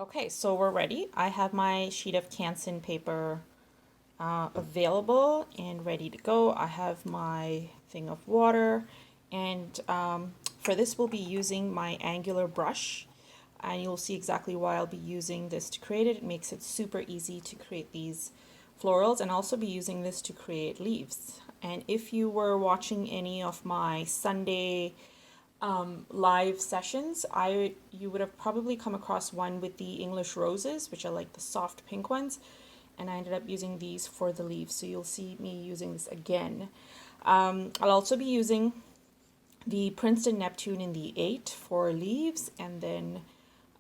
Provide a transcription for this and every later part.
Okay, so we're ready. I have my sheet of Canson paper available and ready to go. I have my thing of water, and for this we'll be using my angular brush, and you'll see exactly why I'll be using this to create it. It makes it super easy to create these florals, and also be using this to create leaves. And if you were watching any of my Sunday live sessions, you would have probably come across one with the English roses, which are like the soft pink ones, and I ended up using these for the leaves. So you'll see me using this again. I'll also be using the Princeton Neptune in the 8 for leaves, and then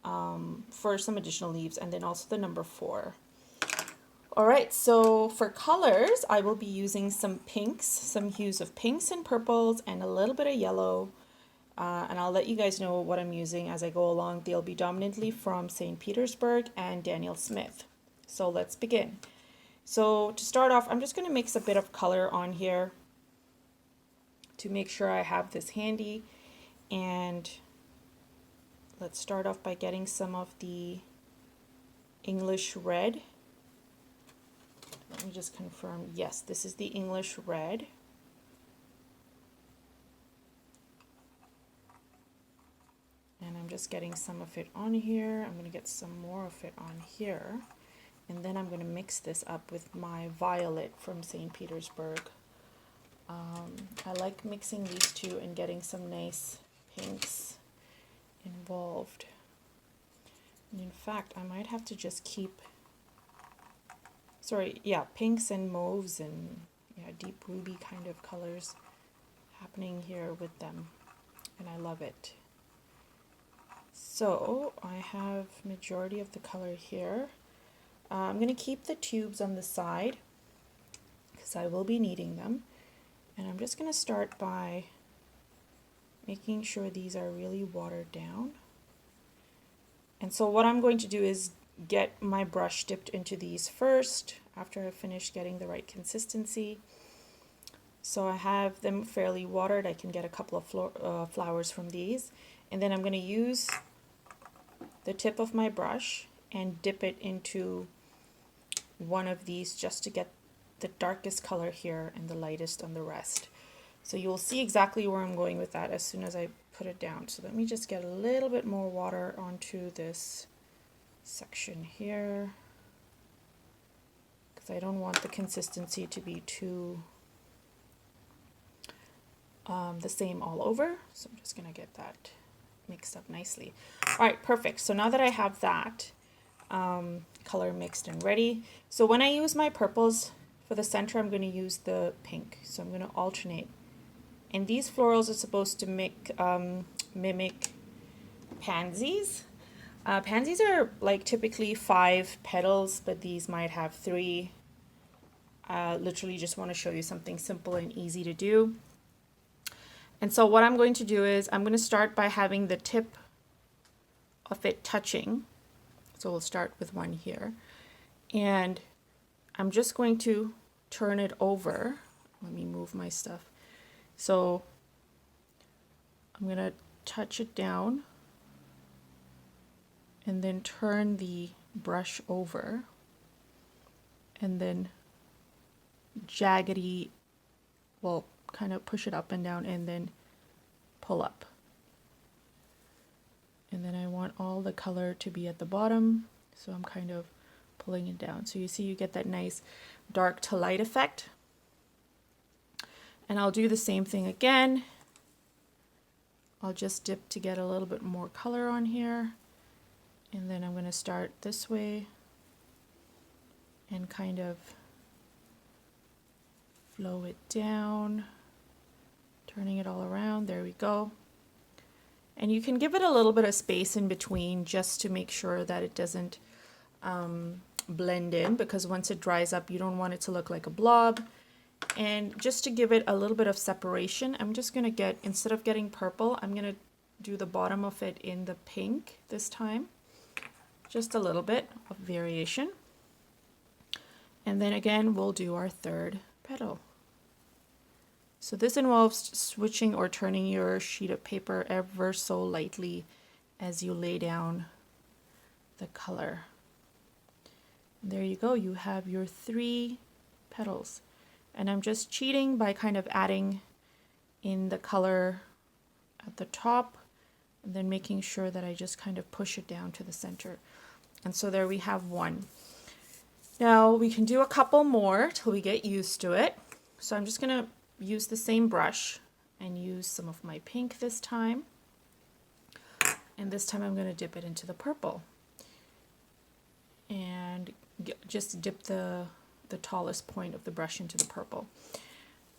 for some additional leaves, and then also the number 4. All right, so for colors, I will be using some pinks, some hues of pinks and purples, and a little bit of yellow. And I'll let you guys know what I'm using as I go along. They'll be dominantly from St. Petersburg and Daniel Smith. So let's begin. So to start off, I'm just going to mix a bit of color on here to make sure I have this handy. And let's start off by getting some of the English red. Let me just confirm. Yes, this is the English red. And I'm just getting some of it on here. I'm going to get some more of it on here. And then I'm going to mix this up with my violet from St. Petersburg. I like mixing these two and getting some nice pinks involved. And in fact, I might have to just keep, pinks and mauves and deep ruby kind of colors happening here with them. And I love it. So I have majority of the color here. I'm going to keep the tubes on the side because I will be needing them. And I'm just going to start by making sure these are really watered down. And so what I'm going to do is get my brush dipped into these first after I finish getting the right consistency. So I have them fairly watered. I can get a couple of flowers from these. And then I'm going to use the tip of my brush and dip it into one of these just to get the darkest color here and the lightest on the rest. So you'll see exactly where I'm going with that as soon as I put it down. So let me just get a little bit more water onto this section here, because I don't want the consistency to be too the same all over. So I'm just going to get that mixed up nicely. All right, perfect. So now that I have that color mixed and ready, so when I use my purples for the center, I'm going to use the pink. So I'm going to alternate. And these florals are supposed to mimic pansies. Pansies are like typically 5 petals, but these might have 3. Literally just want to show you something simple and easy to do. And so what I'm going to do is I'm going to start by having the tip of it touching. So we'll start with one here. And I'm just going to turn it over. Let me move my stuff. So I'm going to touch it down and then turn the brush over and then jaggedy, well, kind of push it up and down and then pull up. And then I want all the color to be at the bottom, so I'm kind of pulling it down. So you see you get that nice dark to light effect. And I'll do the same thing again. I'll just dip to get a little bit more color on here. And then I'm going to start this way and kind of flow it down, turning it all around. There we go. And you can give it a little bit of space in between just to make sure that it doesn't blend in, because once it dries up, you don't want it to look like a blob. And just to give it a little bit of separation, I'm just going to get, instead of getting purple, I'm going to do the bottom of it in the pink this time. Just a little bit of variation. And then again, we'll do our third petal. So this involves switching or turning your sheet of paper ever so lightly as you lay down the color. There you go, you have your 3 petals. And I'm just cheating by kind of adding in the color at the top and then making sure that I just kind of push it down to the center. And so there we have 1. Now we can do a couple more till we get used to it. So I'm just gonna use the same brush and use some of my pink this time. And this time I'm gonna dip it into the purple. And just dip the tallest point of the brush into the purple.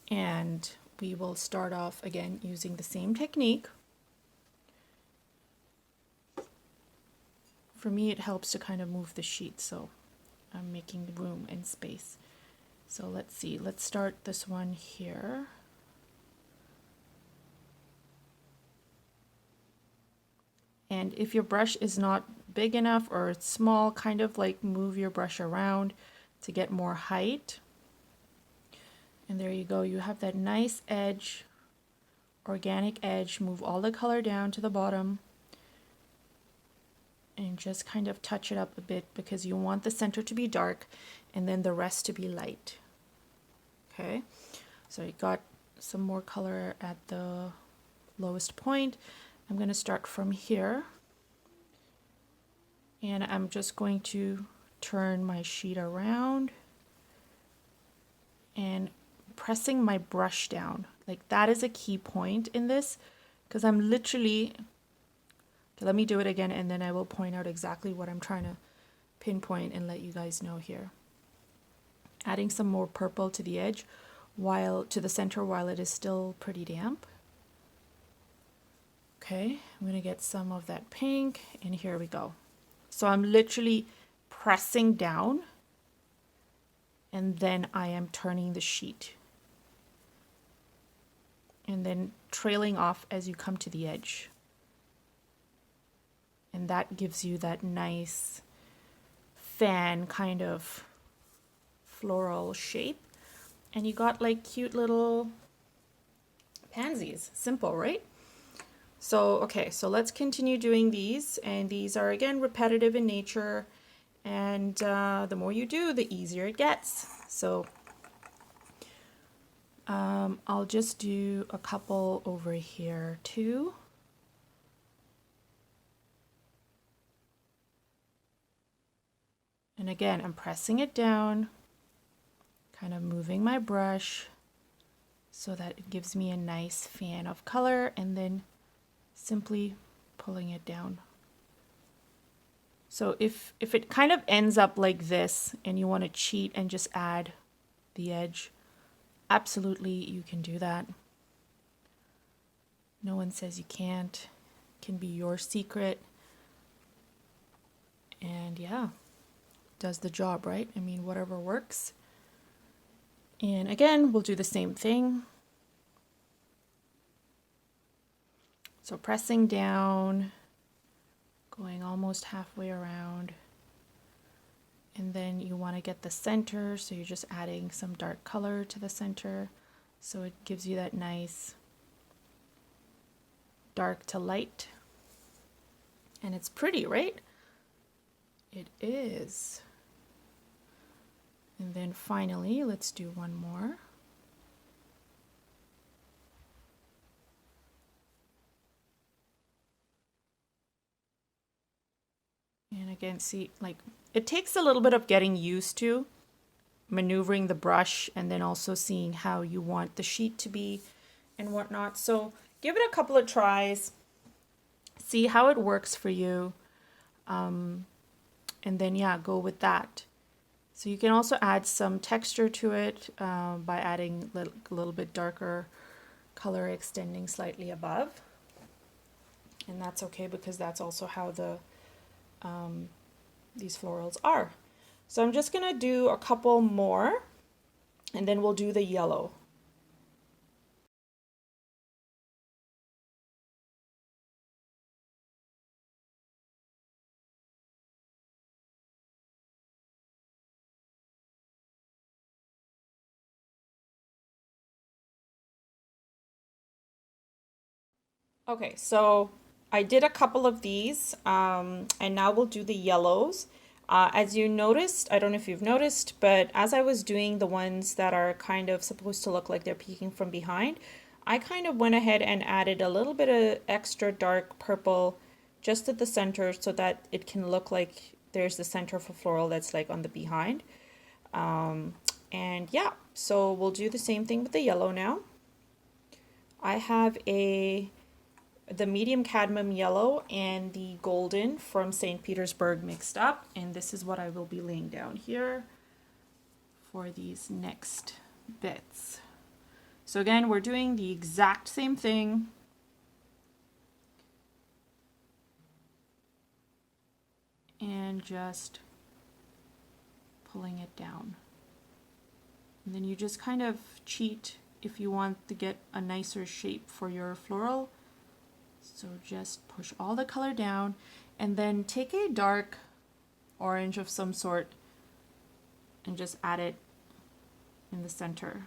And we will start off again using the same technique. For me, it helps to kind of move the sheet, so I'm making room and space. So let's see, let's start this one here. And if your brush is not big enough or it's small, kind of like move your brush around to get more height. And there you go, you have that nice edge, organic edge. Move all the color down to the bottom and just kind of touch it up a bit because you want the center to be dark and then the rest to be light. Okay, so you got some more color at the lowest point. I'm going to start from here and I'm just going to turn my sheet around and pressing my brush down. Like that is a key point in this because I'm literally, okay, let me do it again and then I will point out exactly what I'm trying to pinpoint and let you guys know here. Adding some more purple to the edge to the center while it is still pretty damp. Okay, I'm going to get some of that pink and here we go. So I'm literally pressing down and then I am turning the sheet and then trailing off as you come to the edge. And that gives you that nice fan kind of floral shape. And you got like cute little pansies. Simple, right? So, okay, so let's continue doing these. And these are, again, repetitive in nature. And the more you do, the easier it gets. So I'll just do a couple over here too. And again, I'm pressing it down, kind of moving my brush so that it gives me a nice fan of color and then simply pulling it down. So if it kind of ends up like this and you want to cheat and just add the edge, absolutely you can do that. No one says you can't. It can be your secret. And yeah, does the job, right? I mean, whatever works. And again, we'll do the same thing. So pressing down, going almost halfway around. And then you want to get the center, so you're just adding some dark color to the center. So it gives you that nice dark to light. And it's pretty, right? It is. And then finally, let's do one more. And again, see, like it takes a little bit of getting used to maneuvering the brush and then also seeing how you want the sheet to be and whatnot. So give it a couple of tries, see how it works for you. And then, yeah, go with that. So you can also add some texture to it by adding a little bit darker color extending slightly above. And that's okay because that's also how these florals are. So I'm just going to do a couple more and then we'll do the yellow. Okay, so I did a couple of these, and now we'll do the yellows. As you noticed, I don't know if you've noticed, but as I was doing the ones that are kind of supposed to look like they're peeking from behind, I kind of went ahead and added a little bit of extra dark purple just at the center so that it can look like there's the center of a floral that's like on the behind. And yeah, so we'll do the same thing with the yellow now. I have the medium cadmium yellow and the golden from St. Petersburg mixed up, and this is what I will be laying down here for these next bits. So again, we're doing the exact same thing. And just pulling it down. And then you just kind of cheat if you want to get a nicer shape for your floral. So just push all the color down and then take a dark orange of some sort and just add it in the center.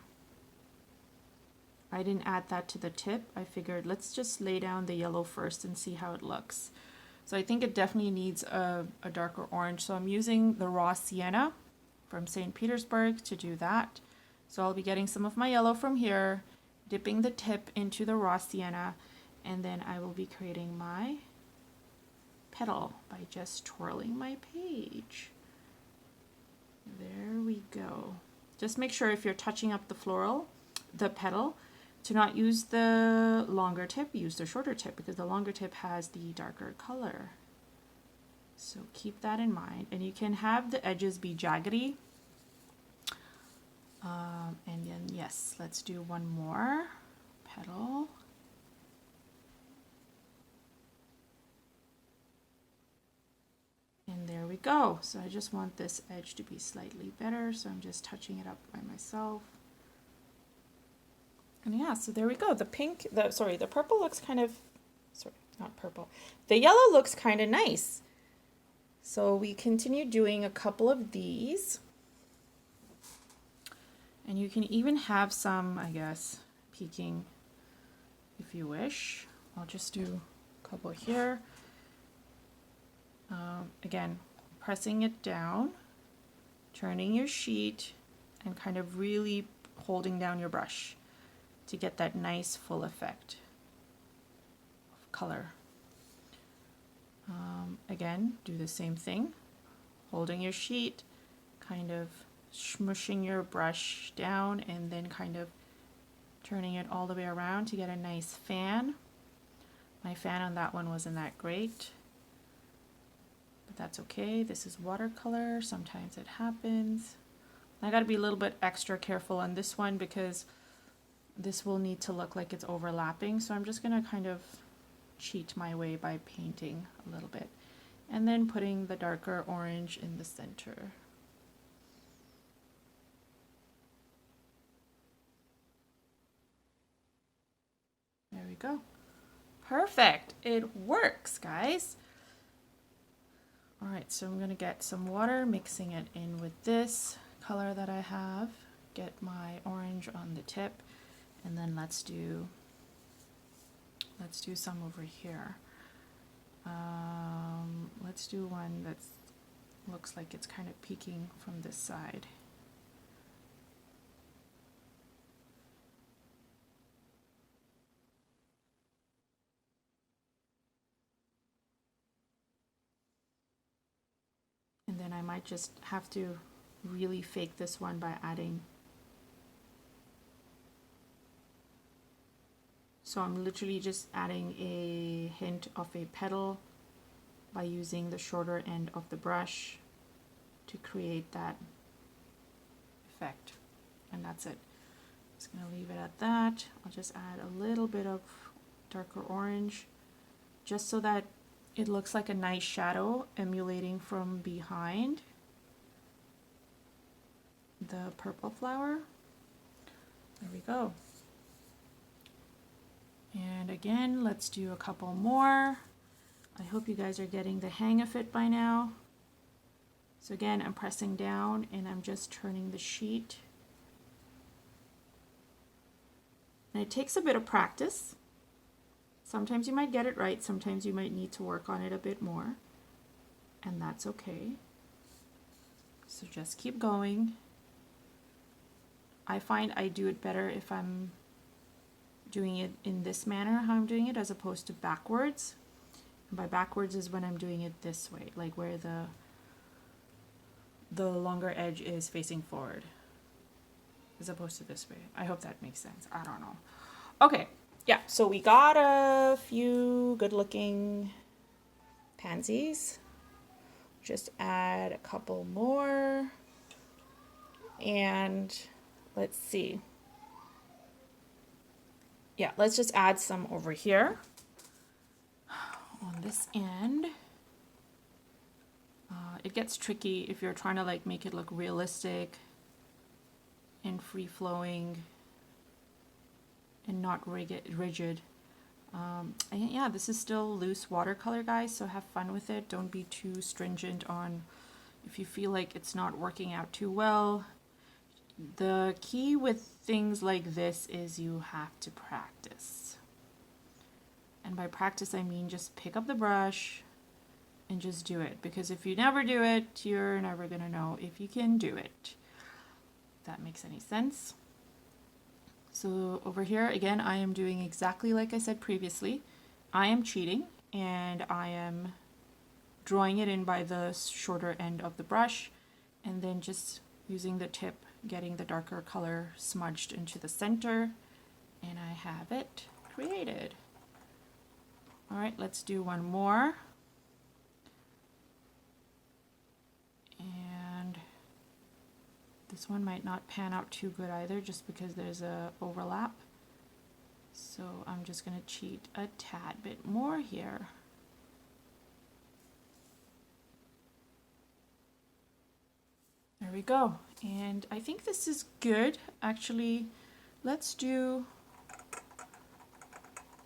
I didn't add that to the tip. I figured let's just lay down the yellow first and see how it looks. So I think it definitely needs a darker orange. So I'm using the raw sienna from St. Petersburg to do that. So I'll be getting some of my yellow from here, dipping the tip into the raw sienna, and then I will be creating my petal by just twirling my page. There we go. Just make sure if you're touching up the petal, to not use the longer tip, use the shorter tip, because the longer tip has the darker color. So keep that in mind. And you can have the edges be jaggedy. And then yes, let's do one more petal. And there we go. So I just want this edge to be slightly better, so I'm just touching it up by myself. And yeah, so there we go. The purple looks kind of, not purple. The yellow looks kind of nice. So we continue doing a couple of these. And you can even have some, I guess, peeking if you wish. I'll just do a couple here. Again, pressing it down, turning your sheet, and kind of really holding down your brush to get that nice full effect of color. Again, do the same thing, holding your sheet, kind of smushing your brush down, and then kind of turning it all the way around to get a nice fan. My fan on that one wasn't that great, but that's okay. This is watercolor. Sometimes it happens. I got to be a little bit extra careful on this one because this will need to look like it's overlapping. So I'm just going to kind of cheat my way by painting a little bit and then putting the darker orange in the center. There we go. Perfect. It works, guys. All right, so I'm going to get some water, mixing it in with this color that I have. Get my orange on the tip, and then let's do some over here. Let's do one that looks like it's kind of peeking from this side. And then I might just have to really fake this one by adding. So I'm literally just adding a hint of a petal by using the shorter end of the brush to create that effect. And that's it. Just gonna leave it at that. I'll just add a little bit of darker orange just so that it looks like a nice shadow emulating from behind the purple flower. There we go. And again, let's do a couple more. I hope you guys are getting the hang of it by now. So again, I'm pressing down and I'm just turning the sheet. And it takes a bit of practice. Sometimes you might get it right, sometimes you might need to work on it a bit more, and that's okay. So just keep going. I find I do it better if I'm doing it in this manner, how I'm doing it, as opposed to backwards. And by backwards is when I'm doing it this way, like where the longer edge is facing forward, as opposed to this way. I hope that makes sense. I don't know. Okay, yeah, so we got a few good looking pansies. Just add a couple more. And let's see. Yeah, let's just add some over here on this end. It gets tricky if you're trying to like make it look realistic and free flowing and not rigid. And yeah, this is still loose watercolor, guys, so have fun with it. Don't be too stringent on if you feel like it's not working out too well. The key with things like this is you have to practice. And by practice, I mean just pick up the brush and just do it. Because if you never do it, you're never gonna know if you can do it. If that makes any sense. So over here, again, I am doing exactly like I said previously. I am cheating and I am drawing it in by the shorter end of the brush and then just using the tip, getting the darker color smudged into the center, and I have it created. All right, let's do one more. And this one might not pan out too good either, just because there's a overlap. So I'm just gonna cheat a tad bit more here. There we go. And I think this is good. Actually, let's do,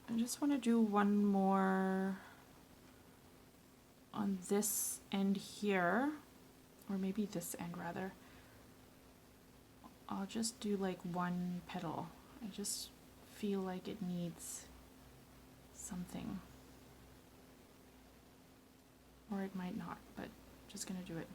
I just want to do one more on this end here, or maybe this end rather. I'll just do like one petal. I just feel like it needs something. Or it might not, but I'm just gonna do it.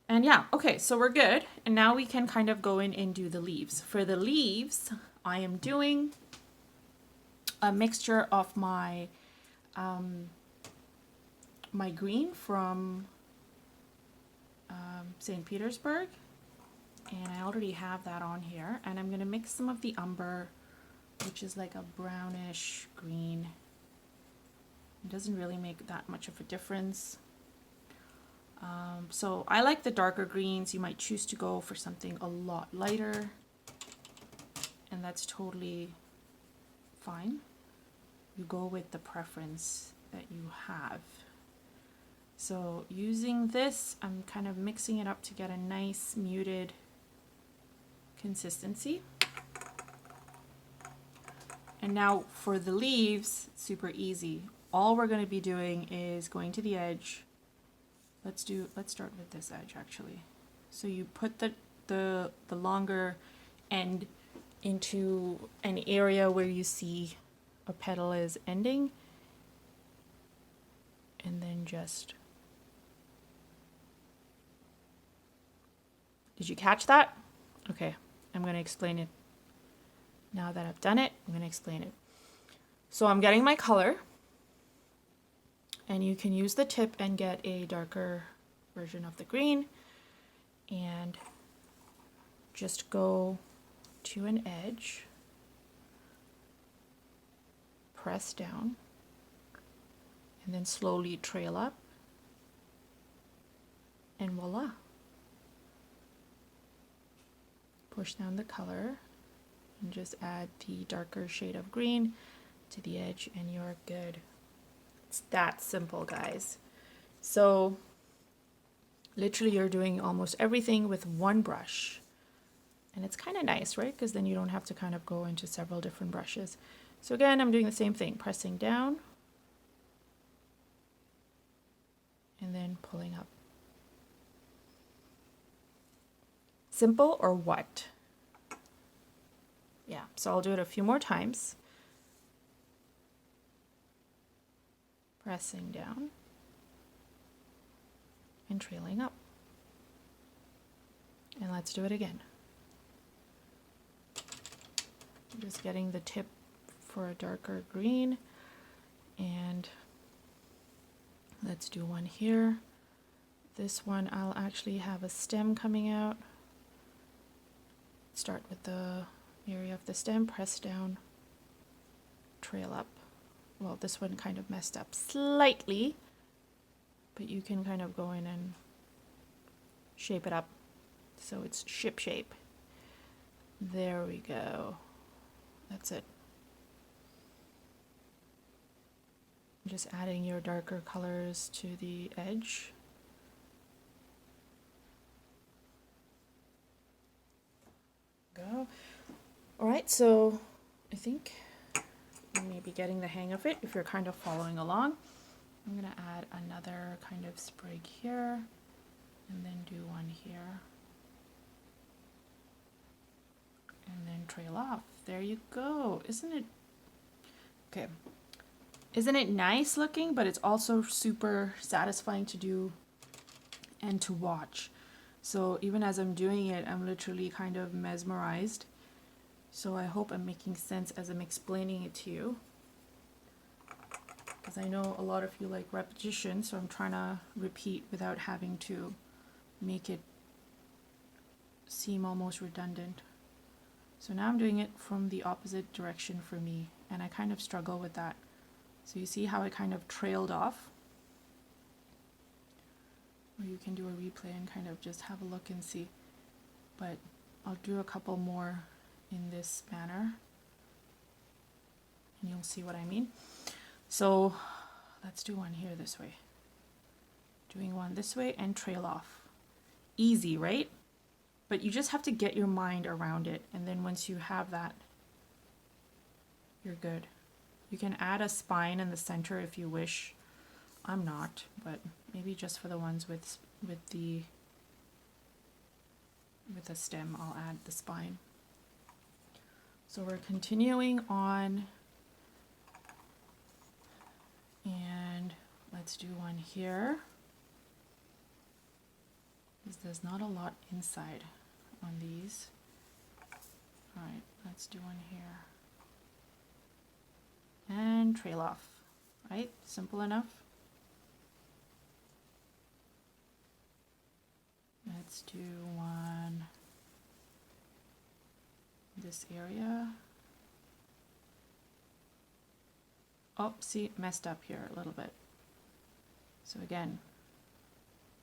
And yeah, okay, so we're good. And now we can kind of go in and do the leaves. For the leaves, I am doing a mixture of my my green from St. Petersburg. And I already have that on here. And I'm gonna mix some of the umber, which is like a brownish green. It doesn't really make that much of a difference. So I like the darker greens. You might choose to go for something a lot lighter, and that's totally fine. You go with the preference that you have. So using this, I'm kind of mixing it up to get a nice muted consistency. And now for the leaves, it's super easy. All we're going to be doing is going to the edge. Let's start with this edge actually. So you put the longer end into an area where you see a petal is ending, and then just, did you catch that? Okay, I'm going to explain it. Now that I've done it, I'm going to explain it. So I'm getting my color, and you can use the tip and get a darker version of the green, and just go to an edge, press down, and then slowly trail up, and voila. Push down the color and just add the darker shade of green to the edge, and you're good. It's that simple, guys. So literally you're doing almost everything with one brush, and it's kind of nice, right? Because then you don't have to kind of go into several different brushes. So again, I'm doing the same thing, pressing down and then pulling up. Simple or what? Yeah, so I'll do it a few more times. Pressing down and trailing up. And let's do it again. Just getting the tip for a darker green, and let's do one here. This one I'll actually have a stem coming out. Start with the area of the stem, press down, trail up. Well, this one kind of messed up slightly, but you can kind of go in and shape it up so it's ship shape. There we go. That's it. Just adding your darker colors to the edge. Go. All right, so I think you may be getting the hang of it if you're kind of following along. I'm gonna add another kind of sprig here and then do one here. And then trail off. There you go. Isn't it okay? Isn't it nice looking? But it's also super satisfying to do and to watch. So even as I'm doing it, I'm literally kind of mesmerized. So I hope I'm making sense as I'm explaining it to you, because I know a lot of you like repetition, so I'm trying to repeat without having to make it seem almost redundant. So now I'm doing it from the opposite direction for me, and I kind of struggle with that. So you see how I kind of trailed off? Or you can do a replay and kind of just have a look and see. But I'll do a couple more in this manner, and you'll see what I mean. So let's do one here this way. Doing one this way and trail off. Easy, right? But you just have to get your mind around it, and then once you have that, you're good. You can add a spine in the center if you wish. I'm not, but maybe just for the ones with the stem, I'll add the spine. So we're continuing on, and let's do one here. There's not a lot inside on these. All right, let's do one here. And trail off, right? Simple enough. Let's do one this area. Oh, see, messed up here a little bit. So again,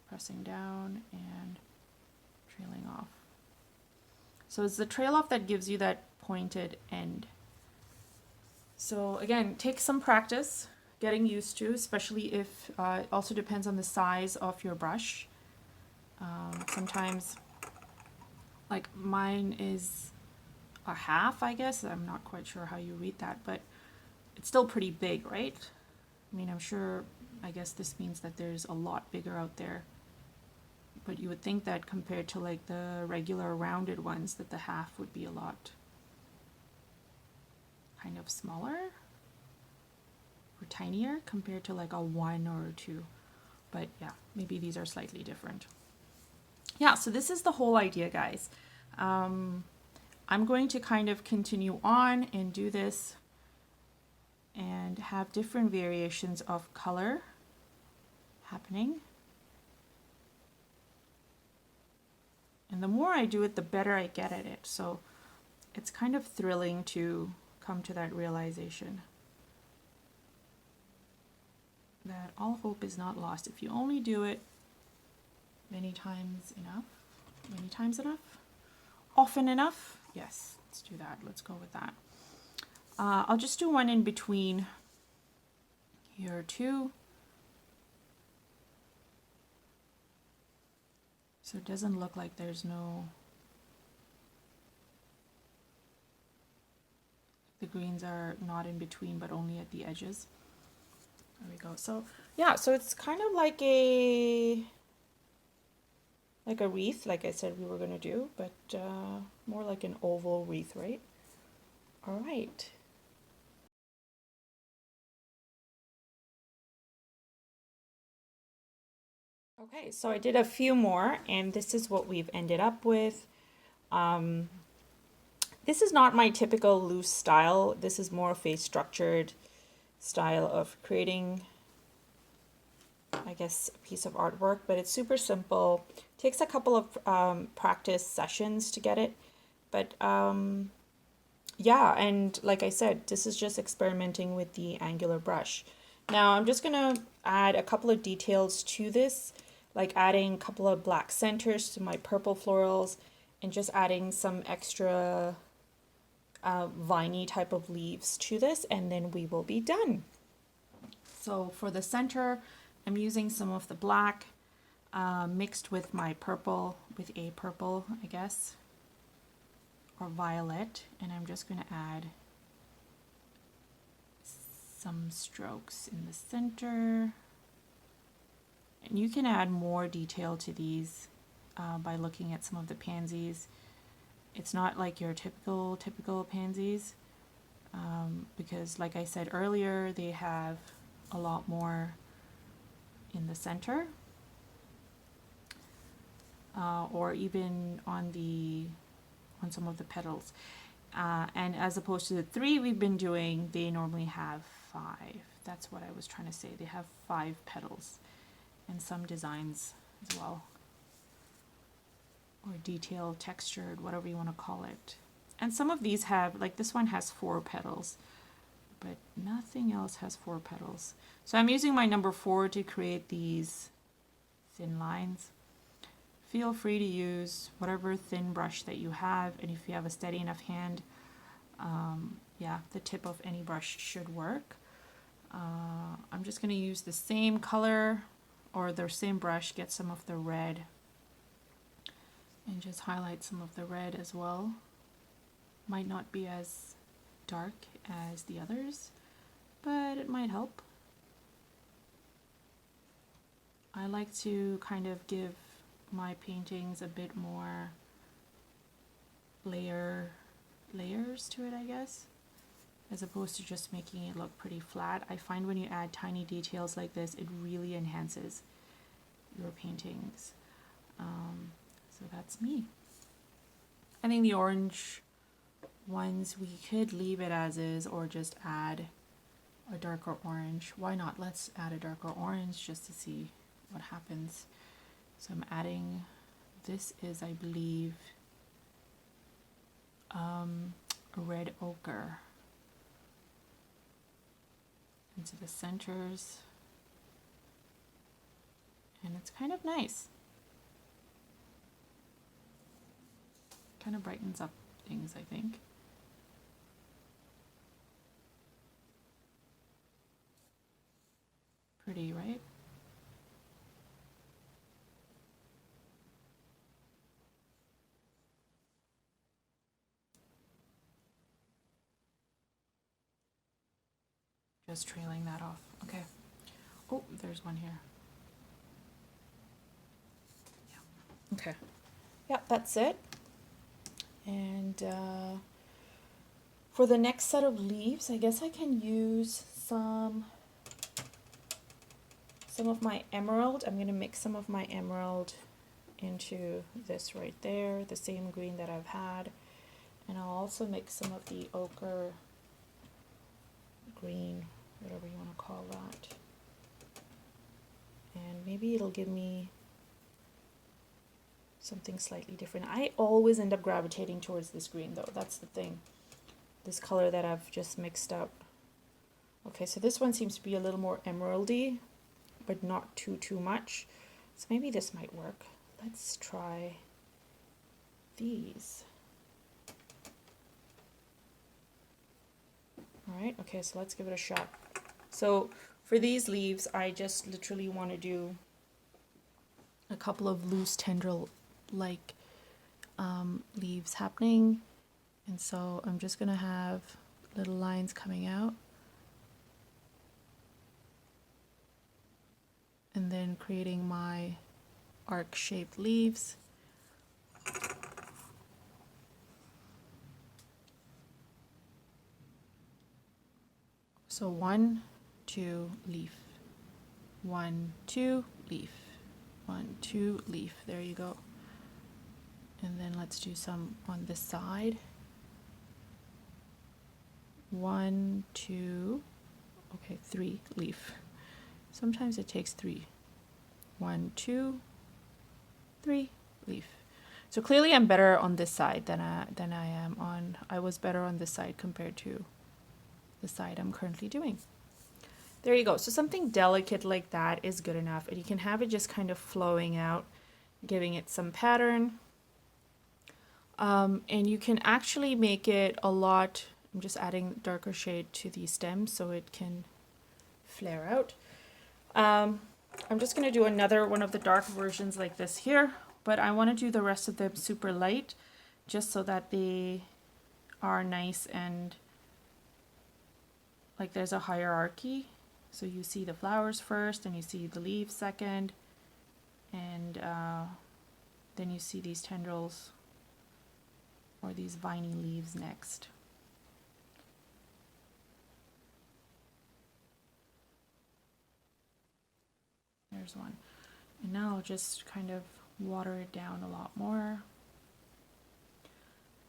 pressing down and trailing off. So it's the trail off that gives you that pointed end. So again, take some practice getting used to, especially if it also depends on the size of your brush. Sometimes, like mine is a half, I guess. I'm not quite sure how you read that, but it's still pretty big, right? I mean, I'm sure, I guess this means that there's a lot bigger out there. But you would think that compared to like the regular rounded ones, that the half would be a lot kind of smaller or tinier compared to like a 1 or a 2. But yeah, maybe these are slightly different. Yeah, so this is the whole idea, guys. I'm going to kind of continue on and do this and have different variations of color happening. And the more I do it, the better I get at it. So it's kind of thrilling to come to that realization that all hope is not lost. If you only do it many times enough, often enough, yes, let's do that. Let's go with that. I'll just do one in between here too. So it doesn't look like there's no, the greens are not in between, but only at the edges. There we go. So yeah, so it's kind of like a wreath, like I said we were going to do, but more like an oval wreath, right? All right. Okay, so I did a few more, and this is what we've ended up with. Um, this is not my typical loose style. This is more of a structured style of creating, I guess, a piece of artwork, but it's super simple. Takes a couple of practice sessions to get it, but yeah, and like I said, this is just experimenting with the angular brush. Now I'm just gonna add a couple of details to this, like adding a couple of black centers to my purple florals and just adding some extra viney type of leaves to this, and then we will be done. So for the center, I'm using some of the black mixed with my purple, with a purple, I guess, or violet, and I'm just going to add some strokes in the center. And you can add more detail to these by looking at some of the pansies. It's not like your typical pansies because, like I said earlier, they have a lot more in the center or even on some of the petals. And as opposed to the 3 we've been doing, they normally have 5. That's what I was trying to say. They have 5 petals and some designs as well, or detailed, textured, whatever you want to call it. And some of these have, like this one has 4 petals, but nothing else has 4 petals. So I'm using my number 4 to create these thin lines. Feel free to use whatever thin brush that you have, and if you have a steady enough hand, yeah, the tip of any brush should work. I'm just going to use the same color or the same brush, get some of the red, and just highlight some of the red as well. Might not be as dark as the others, but it might help. I like to kind of give my paintings a bit more layers to it, I guess, as opposed to just making it look pretty flat. I find when you add tiny details like this, it really enhances your paintings. So that's me. I think the orange ones, we could leave it as is or just add a darker orange. Why not? Let's add a darker orange just to see what happens. So I'm adding, this is, I believe, a red ochre into the centers, and it's kind of nice. Kind of brightens up things, I think. Pretty, right? Just trailing that off. Okay. Oh, there's one here. Yeah. Okay. Yeah, that's it. And for the next set of leaves, I guess I can use some of my emerald. I'm going to mix some of my emerald into this right there, the same green that I've had. And I'll also mix some of the ochre green, whatever you want to call that. And maybe it'll give me something slightly different. I always end up gravitating towards this green though. That's the thing. This color that I've just mixed up. Okay, so this one seems to be a little more emeraldy, but not too much. So maybe this might work. Let's try these. All right, okay, so let's give it a shot. So for these leaves, I just literally want to do a couple of loose tendril like leaves happening, and so I'm just gonna have little lines coming out and then creating my arc shaped leaves. So 1, 2, leaf, 1, 2, leaf, 1, 2, leaf. There you go. And then let's do some on this side. 1, 2, okay, 3, leaf. Sometimes it takes 3. 1, 2, 3, leaf. So clearly I'm better on this side than I am on, I was better on this side compared to the side I'm currently doing. There you go. So something delicate like that is good enough. And you can have it just kind of flowing out, giving it some pattern. And you can actually make it a lot, I'm just adding darker shade to the stems so it can flare out. I'm just going to do another one of the dark versions like this here, but I want to do the rest of them super light just so that they are nice and like there's a hierarchy. So you see the flowers first and you see the leaves second, and then you see these tendrils or these viney leaves next. There's one. And now I'll just kind of water it down a lot more.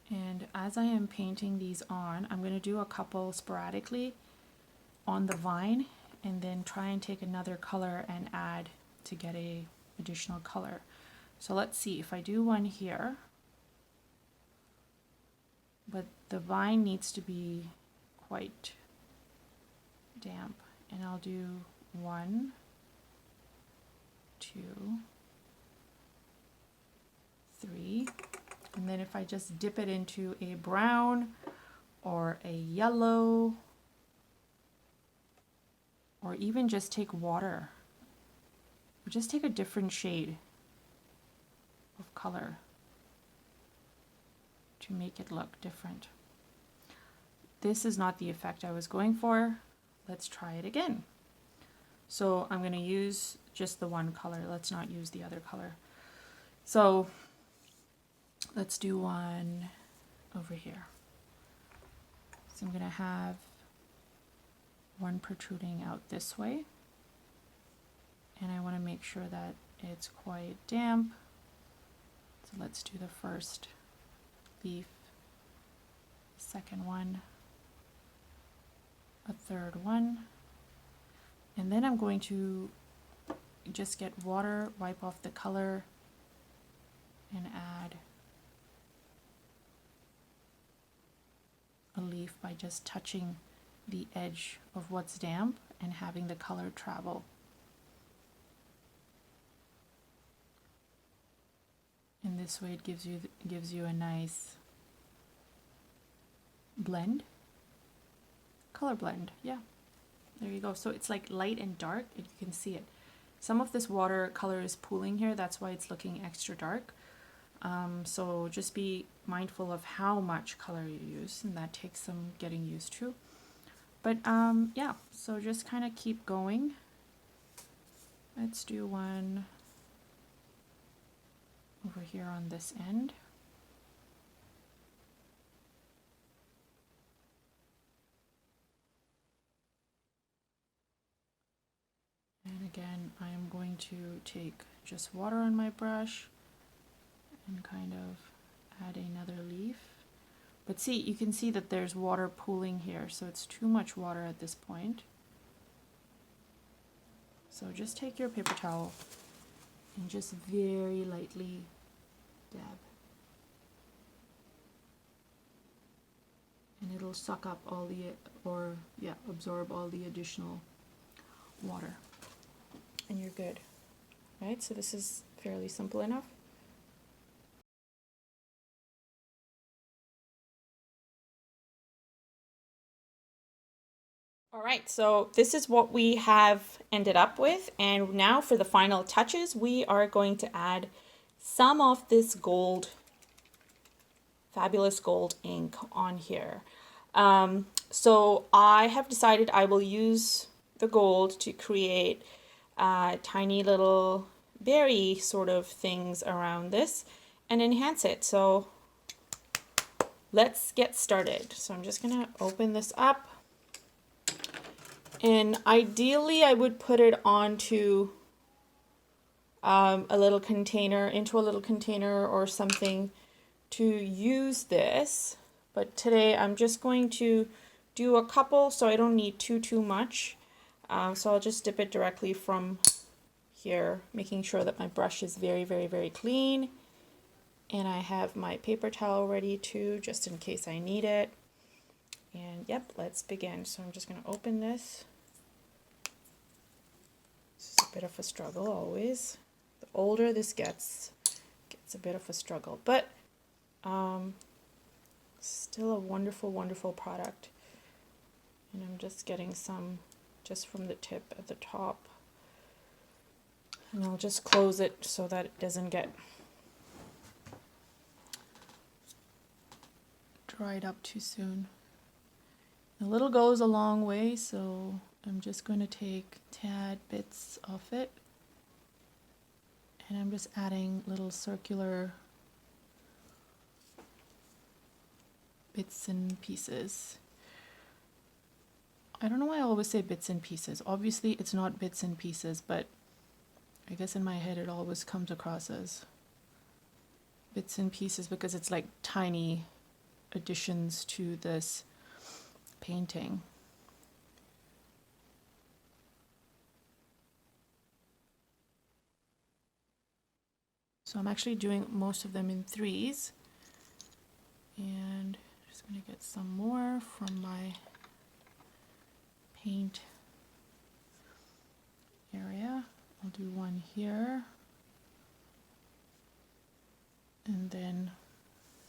And as I am painting these on, I'm going to do a couple sporadically on the vine and then try and take another color and add to get a additional color. So let's see if I do one here, but the vine needs to be quite damp, and I'll do 1, 2, 3, and then if I just dip it into a brown or a yellow, or even just take water, or just take a different shade of color to make it look different. This is not the effect I was going for. Let's try it again. So I'm going to use just the one color. Let's not use the other color. So let's do one over here. So I'm going to have one protruding out this way, and I want to make sure that it's quite damp. So let's do the first leaf, second one, a third one, and then I'm going to just get water, wipe off the color, and add a leaf by just touching the edge of what's damp and having the color travel. And this way it gives you a nice blend, color blend. Yeah, there you go. So it's like light and dark, and you can see it. Some of this watercolor is pooling here, that's why it's looking extra dark. So just be mindful of how much color you use, and that takes some getting used to. But yeah, so just kind of keep going. Let's do one over here on this end. And again, I am going to take just water on my brush and kind of add another leaf. But see, you can see that there's water pooling here, so it's too much water at this point. So just take your paper towel and just very lightly dab. And it'll suck up all the, absorb all the additional water. And you're good, right? So this is fairly simple enough. All right, so this is what we have ended up with, and now for the final touches, we are going to add some of this gold, fabulous gold ink on here. So I have decided I will use the gold to create tiny little berry sort of things around this and enhance it. So let's get started. So I'm just gonna open this up. And ideally I would put it onto a little container, into a little container or something to use this. But today I'm just going to do a couple, so I don't need too much. So I'll just dip it directly from here, making sure that my brush is very clean. And I have my paper towel ready too, just in case I need it. And yep, let's begin. So I'm just going to open this. This is a bit of a struggle always. The older this gets a bit of a struggle, but still a wonderful product. And I'm just getting some just from the tip at the top. And I'll just close it so that it doesn't get dried up too soon. A little goes a long way, so I'm just going to take tad bits of it. And I'm just adding little circular bits and pieces. I don't know why I always say bits and pieces. Obviously it's not bits and pieces, but I guess in my head it always comes across as bits and pieces because it's like tiny additions to this painting. So I'm actually doing most of them in threes, and just going to get some more from my paint area. I'll do one here, and then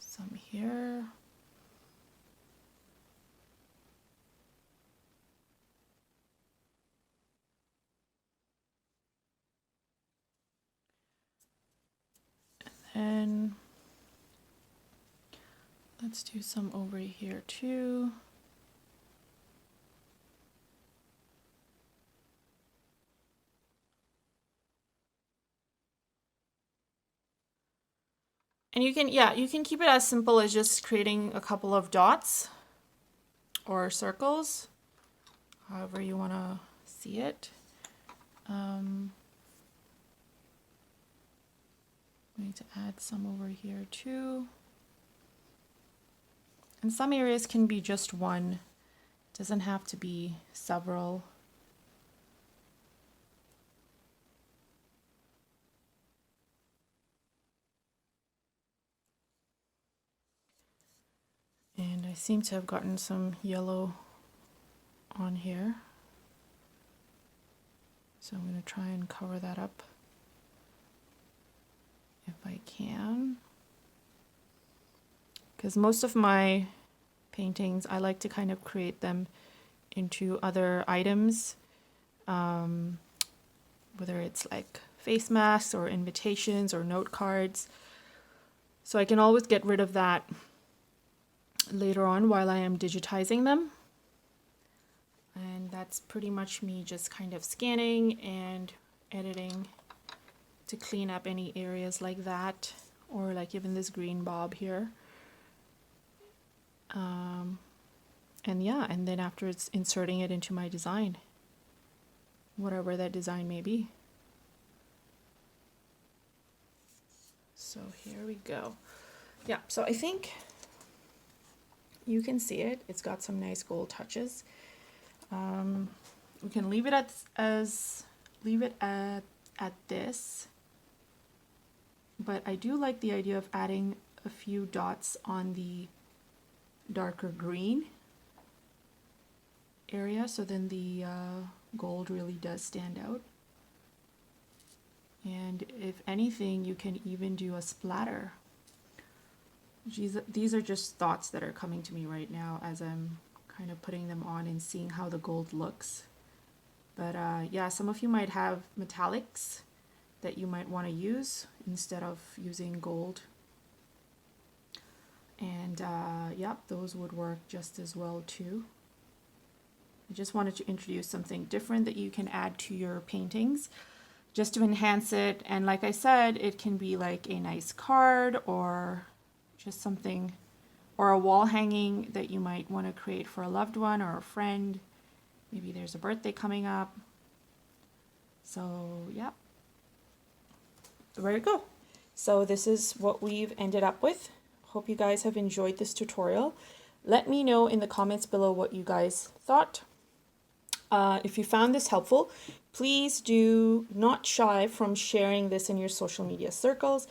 some here. And let's do some over here too. And you can keep it as simple as just creating a couple of dots or circles, however you want to see it. I need to add some over here too. And some areas can be just one. It doesn't have to be several. And I seem to have gotten some yellow on here. So I'm going to try and cover that up if I can. Because most of my paintings, I like to kind of create them into other items, whether it's like face masks or invitations or note cards. So I can always get rid of that later on while I am digitizing them. And that's pretty much me just kind of scanning and editing to clean up any areas like that, or like even this green bob here. And yeah, and then after it's inserting it into my design, whatever that design may be. So here we go. Yeah, so I think you can see it. It's got some nice gold touches. We can leave it at this, but I do like the idea of adding a few dots on the darker green area, so then the gold really does stand out. And if anything, you can even do a splatter. These are just thoughts that are coming to me right now as I'm kind of putting them on and seeing how the gold looks. But yeah, some of you might have metallics that you might want to use instead of using gold. And yeah, those would work just as well too. I just wanted to introduce something different that you can add to your paintings just to enhance it. And like I said, it can be like a nice card or just something, or a wall hanging that you might want to create for a loved one or a friend. Maybe there's a birthday coming up. So yeah, there you go. So this is what we've ended up with. Hope you guys have enjoyed this tutorial. Let me know in the comments below what you guys thought. If you found this helpful, please do not shy from sharing this in your social media circles.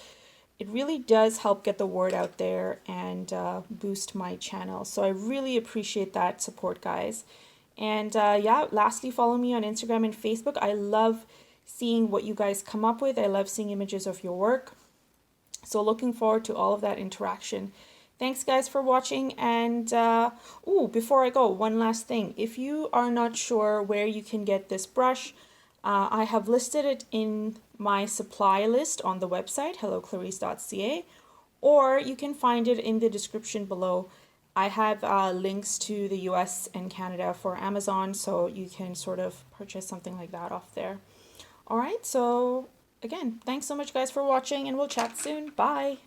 It really does help get the word out there and boost my channel. So I really appreciate that support, guys. And yeah, lastly, follow me on Instagram and Facebook. I love seeing what you guys come up with. I love seeing images of your work. So looking forward to all of that interaction. Thanks guys for watching, and before I go, one last thing. If you are not sure where you can get this brush, I have listed it in my supply list on the website helloclarice.ca, or you can find it in the description below. I have links to the US and Canada for Amazon, so you can sort of purchase something like that off there. All right, so again, thanks so much guys for watching, and we'll chat soon. Bye.